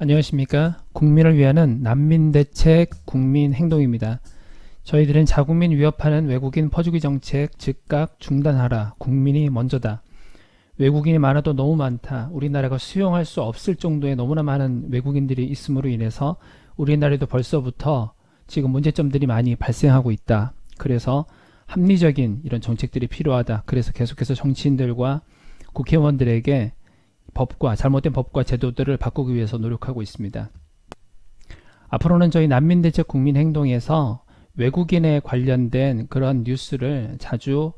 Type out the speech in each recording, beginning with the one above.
안녕하십니까. 국민을 위하는 난민대책 국민행동입니다. 저희들은 자국민 위협하는 외국인 퍼주기 정책 즉각 중단하라. 국민이 먼저다. 외국인이 많아도 너무 많다. 우리나라가 수용할 수 없을 정도의 너무나 많은 외국인들이 있음으로 인해서 우리나라에도 벌써부터 지금 문제점들이 많이 발생하고 있다. 그래서 합리적인 이런 정책들이 필요하다. 그래서 계속해서 정치인들과 국회의원들에게 잘못된 법과 제도들을 바꾸기 위해서 노력하고 있습니다. 앞으로는 저희 난민대책 국민행동에서 외국인에 관련된 그런 뉴스를 자주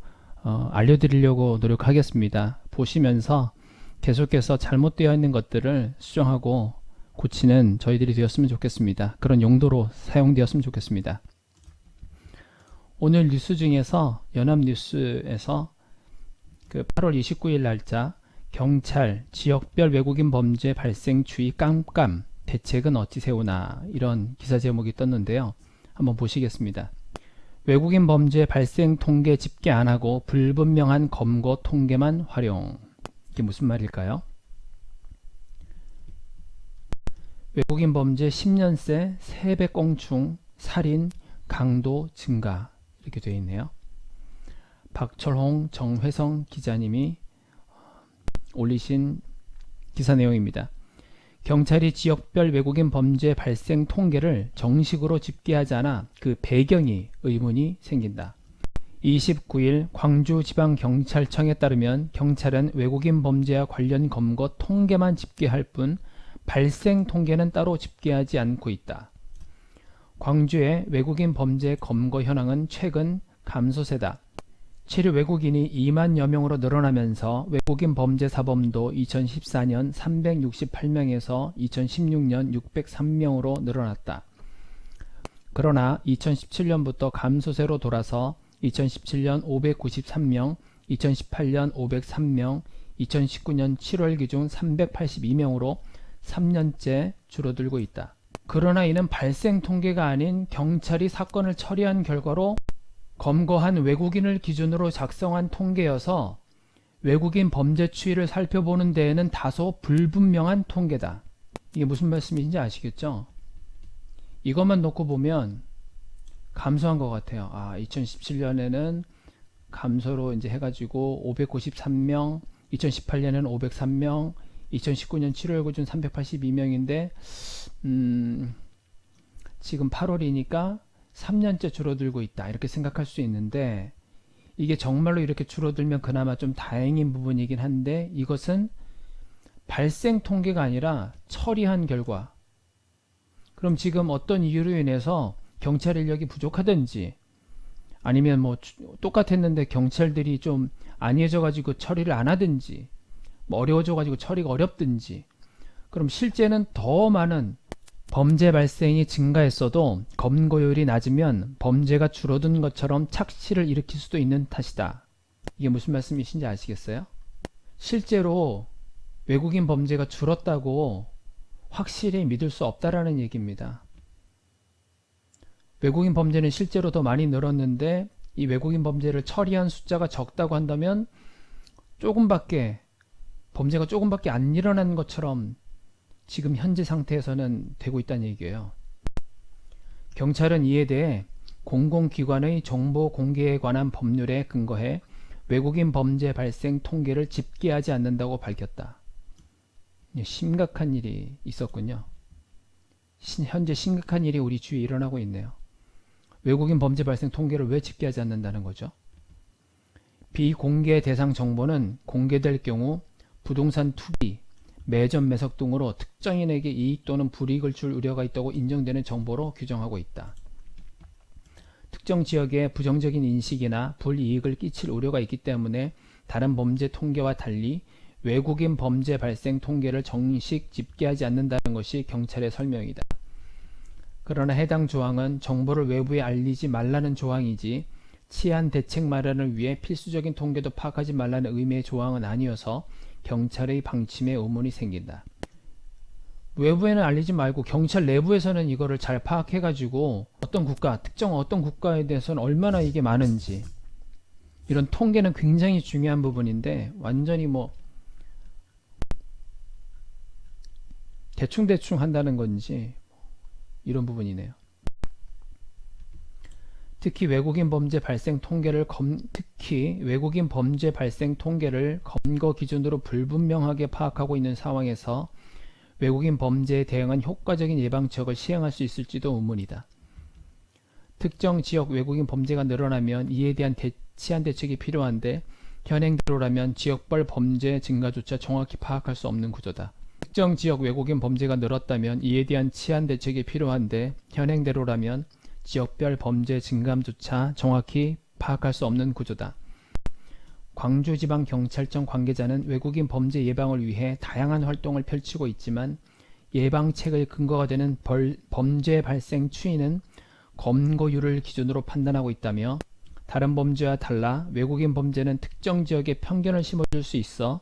알려드리려고 노력하겠습니다. 보시면서 계속해서 잘못되어 있는 것들을 수정하고 고치는 저희들이 되었으면 좋겠습니다. 그런 용도로 사용되었으면 좋겠습니다. 오늘 뉴스 중에서 연합뉴스에서 그 8월 29일 날짜 경찰 지역별 외국인 범죄 발생 주의 깜깜 대책은 어찌 세우나 이런 기사 제목이 떴는데요. 한번 보시겠습니다. 외국인 범죄 발생 통계 집계 안 하고 불분명한 검거 통계만 활용. 이게 무슨 말일까요? 외국인 범죄 10년새 3배 꽁충 살인 강도 증가 이렇게 되어 있네요. 박철홍 정회성 기자님이 올리신 기사 내용입니다. 경찰이 지역별 외국인 범죄 발생 통계를 정식으로 집계하지 않아 그 배경이 의문이 생긴다. 29일 광주지방경찰청에 따르면 경찰은 외국인 범죄와 관련 검거 통계만 집계할 뿐 발생 통계는 따로 집계하지 않고 있다. 광주의 외국인 범죄 검거 현황은 최근 감소세다. 7일 외국인이 2만여 명으로 늘어나면서 외국인 범죄 사범도 2014년 368명에서 2016년 603명으로 늘어났다. 그러나 2017년부터 감소세로 돌아서 2017년 593명, 2018년 503명, 2019년 7월 기준 382명으로 3년째 줄어들고 있다. 그러나 이는 발생 통계가 아닌 경찰이 사건을 처리한 결과로 검거한 외국인을 기준으로 작성한 통계여서 외국인 범죄 추이를 살펴보는 데에는 다소 불분명한 통계다. 이게 무슨 말씀인지 아시겠죠? 이것만 놓고 보면 감소한 것 같아요. 2017년에는 감소로 이제 해가지고 593명, 2018년에는 503명, 2019년 7월 기준 382명인데 지금 8월이니까 3년째 줄어들고 있다 이렇게 생각할 수 있는데 이게 정말로 이렇게 줄어들면 그나마 좀 다행인 부분이긴 한데 이것은 발생 통계가 아니라 처리한 결과. 그럼 지금 어떤 이유로 인해서 경찰 인력이 부족하든지 아니면 뭐 똑같았는데 경찰들이 좀 안이해져 가지고 처리를 안 하든지 뭐 어려워져 가지고 처리가 어렵든지 그럼 실제는 더 많은 범죄 발생이 증가했어도 검거율이 낮으면 범죄가 줄어든 것처럼 착시를 일으킬 수도 있는 탓이다. 이게 무슨 말씀이신지 아시겠어요? 실제로 외국인 범죄가 줄었다고 확실히 믿을 수 없다라는 얘기입니다. 외국인 범죄는 실제로 더 많이 늘었는데 이 외국인 범죄를 처리한 숫자가 적다고 한다면 범죄가 조금밖에 안 일어난 것처럼 지금 현재 상태에서는 되고 있다는 얘기예요. 경찰은 이에 대해 공공기관의 정보 공개에 관한 법률에 근거해 외국인 범죄 발생 통계를 집계하지 않는다고 밝혔다. 심각한 일이 있었군요. 현재 심각한 일이 우리 주위에 일어나고 있네요. 외국인 범죄 발생 통계를 왜 집계하지 않는다는 거죠? 비공개 대상 정보는 공개될 경우 부동산 투기, 매점 매석 등으로 특정인에게 이익 또는 불이익을 줄 우려가 있다고 인정되는 정보로 규정하고 있다. 특정 지역에 부정적인 인식이나 불이익을 끼칠 우려가 있기 때문에 다른 범죄 통계와 달리 외국인 범죄 발생 통계를 정식 집계하지 않는다는 것이 경찰의 설명이다. 그러나 해당 조항은 정보를 외부에 알리지 말라는 조항이지 치안 대책 마련을 위해 필수적인 통계도 파악하지 말라는 의미의 조항은 아니어서 경찰의 방침에 의문이 생긴다. 외부에는 알리지 말고 경찰 내부에서는 이거를 잘 파악해가지고 특정 어떤 국가에 대해서는 얼마나 이게 많은지 이런 통계는 굉장히 중요한 부분인데 완전히 대충대충 한다는 건지 이런 부분이네요. 특히 외국인 범죄 발생 통계를 검거 기준으로 불분명하게 파악하고 있는 상황에서 외국인 범죄에 대응한 효과적인 예방책을 시행할 수 있을지도 의문이다. 특정 지역 외국인 범죄가 늘어나면 이에 대한 치안 대책이 필요한데 현행대로라면 지역별 범죄 증가조차 정확히 파악할 수 없는 구조다. 특정 지역 외국인 범죄가 늘었다면 이에 대한 치안 대책이 필요한데 현행대로라면 지역별 범죄 증감조차 정확히 파악할 수 없는 구조다. 광주지방경찰청 관계자는 외국인 범죄 예방을 위해 다양한 활동을 펼치고 있지만 예방책의 근거가 되는 범죄 발생 추이는 검거율을 기준으로 판단하고 있다며 다른 범죄와 달라 외국인 범죄는 특정 지역에 편견을 심어줄 수 있어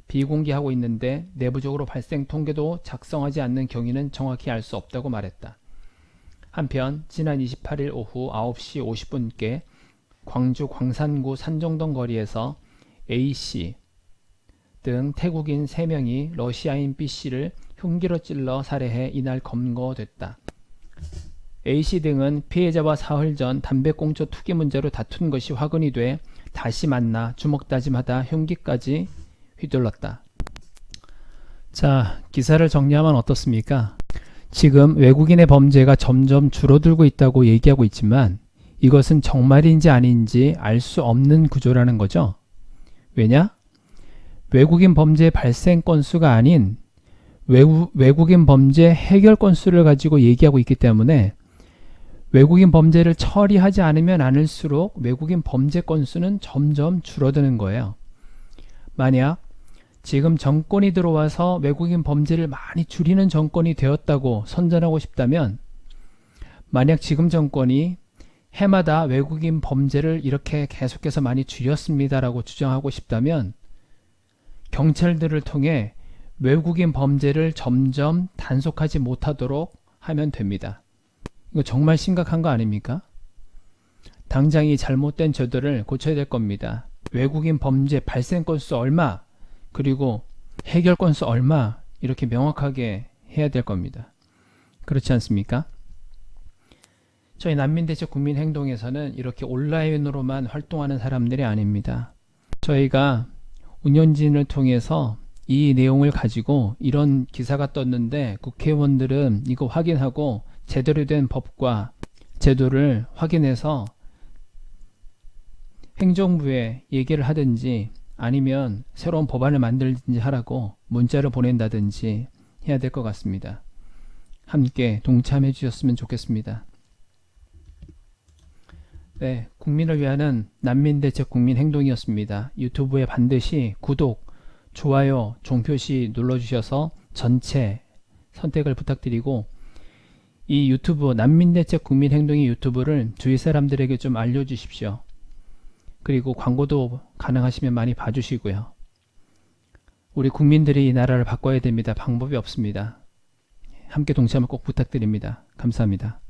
비공개하고 있는데 내부적으로 발생 통계도 작성하지 않는 경위는 정확히 알 수 없다고 말했다. 한편 지난 28일 오후 9시 50분께 광주 광산구 산정동 거리에서 A씨 등 태국인 3명이 러시아인 B씨를 흉기로 찔러 살해해 이날 검거됐다. A씨 등은 피해자와 사흘 전 담배꽁초 투기 문제로 다툰 것이 화근이 돼 다시 만나 주먹다짐하다 흉기까지 휘둘렀다. 자, 기사를 정리하면 어떻습니까? 지금 외국인의 범죄가 점점 줄어들고 있다고 얘기하고 있지만 이것은 정말인지 아닌지 알 수 없는 구조라는 거죠. 왜냐? 외국인 범죄 발생 건수가 아닌 외국인 범죄 해결 건수를 가지고 얘기하고 있기 때문에 외국인 범죄를 처리하지 않으면 않을수록 외국인 범죄 건수는 점점 줄어드는 거예요. 만약 지금 정권이 들어와서 외국인 범죄를 많이 줄이는 정권이 되었다고 선전하고 싶다면, 만약 지금 정권이 해마다 외국인 범죄를 이렇게 계속해서 많이 줄였습니다라고 주장하고 싶다면 경찰들을 통해 외국인 범죄를 점점 단속하지 못하도록 하면 됩니다. 이거 정말 심각한 거 아닙니까? 당장 이 잘못된 제도를 고쳐야 될 겁니다. 외국인 범죄 발생 건수 얼마, 그리고 해결 건수 얼마, 이렇게 명확하게 해야 될 겁니다. 그렇지 않습니까? 저희 난민대책 국민행동에서는 이렇게 온라인으로만 활동하는 사람들이 아닙니다. 저희가 운영진을 통해서 이 내용을 가지고 이런 기사가 떴는데 국회의원들은 이거 확인하고 제대로 된 법과 제도를 확인해서 행정부에 얘기를 하든지 아니면 새로운 법안을 만들든지 하라고 문자를 보낸다든지 해야 될 것 같습니다. 함께 동참해 주셨으면 좋겠습니다. 네, 국민을 위하는 난민대책 국민행동이었습니다. 유튜브에 반드시 구독, 좋아요, 종표시 눌러주셔서 전체 선택을 부탁드리고, 이 유튜브 난민대책 국민행동의 유튜브를 주위 사람들에게 좀 알려주십시오. 그리고 광고도 가능하시면 많이 봐주시고요. 우리 국민들이 이 나라를 바꿔야 됩니다. 방법이 없습니다. 함께 동참을 꼭 부탁드립니다. 감사합니다.